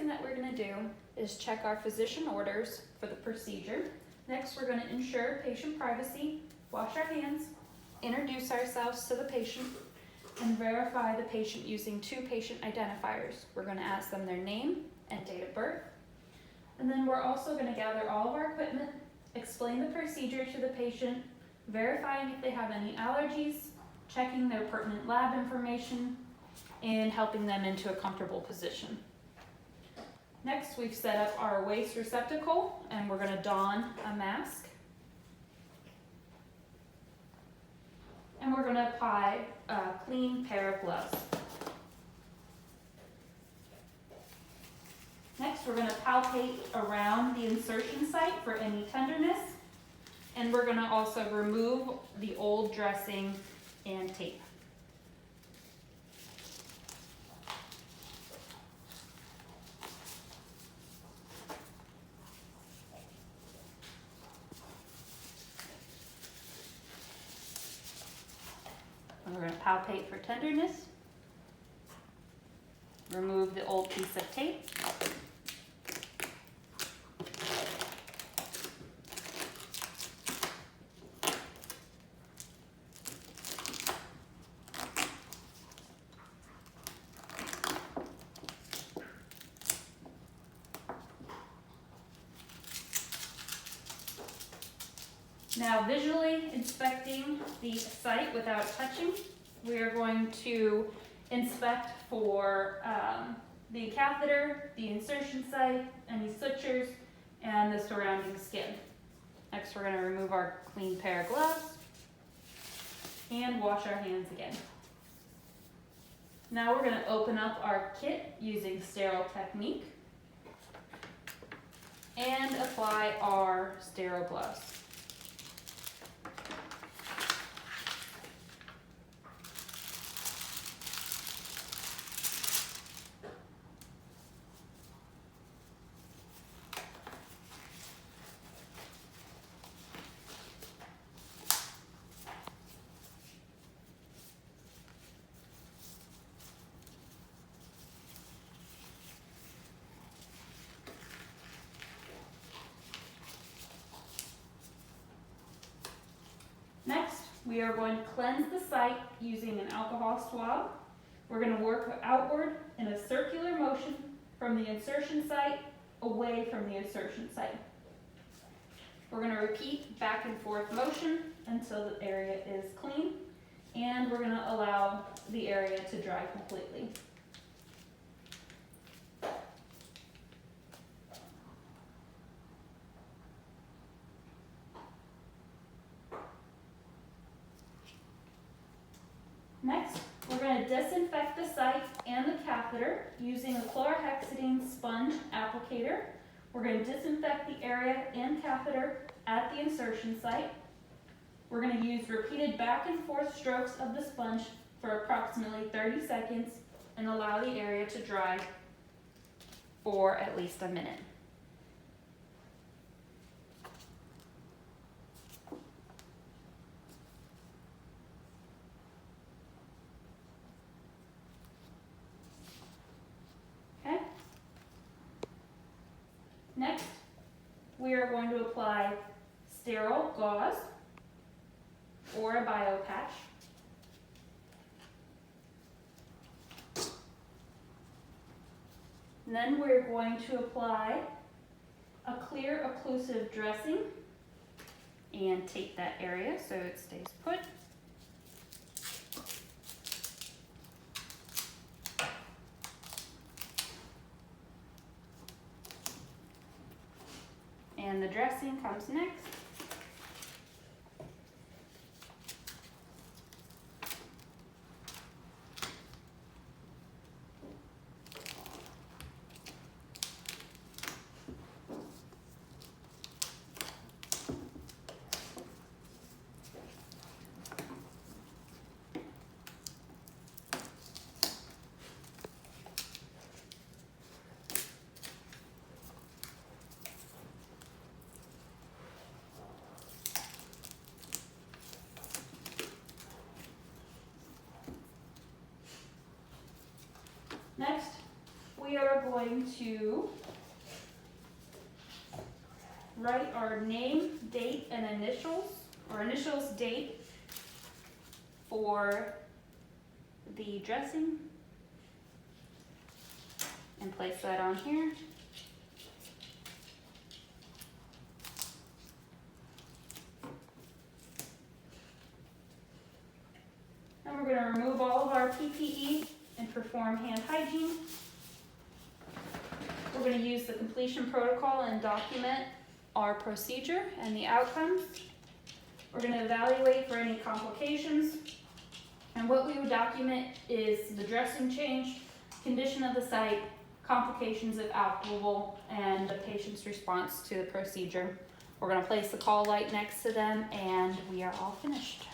thing that we're going to do is check our physician orders for the procedure. Next, we're going to ensure patient privacy, wash our hands, introduce ourselves to the patient, and verify the patient using 2 patient identifiers. We're going to ask them their name and date of birth. And then we're also going to gather all of our equipment, explain the procedure to the patient, verifying if they have any allergies, checking their pertinent lab information, and helping them into a comfortable position. Next, we've set up our waste receptacle, and we're going to don a mask. And we're going to apply a clean pair of gloves. Next, we're going to palpate around the insertion site for any tenderness. And we're going to also remove the old dressing and tape. We're going to palpate for tenderness, remove the old piece of tape, now visually inspecting the site without touching, we are going to inspect for the catheter, the insertion site, any sutures, and the surrounding skin. Next, we're going to remove our clean pair of gloves and wash our hands again. Now we're going to open up our kit using sterile technique and apply our sterile gloves. Next, we are going to cleanse the site using an alcohol swab. We're going to work outward in a circular motion from the insertion site away from the insertion site. We're going to repeat back and forth motion until the area is clean, and we're going to allow the area to dry completely. Next, we're going to disinfect the site and the catheter using a chlorhexidine sponge applicator. We're going to disinfect the area and catheter at the insertion site. We're going to use repeated back and forth strokes of the sponge for approximately 30 seconds and allow the area to dry for at least a minute. Next, we are going to apply sterile gauze or a bio patch. And then we're going to apply a clear occlusive dressing and tape that area so it stays put. And the dressing comes next. going to write our name, date, and initials, or initials, date for the dressing, and place that on here. Then we're going to remove all of our PPE and perform hand hygiene. We're going to use the completion protocol and document our procedure and the outcomes. We're going to evaluate for any complications. And what we would document is the dressing change, condition of the site, complications if applicable, and the patient's response to the procedure. We're going to place the call light next to them, and we are all finished.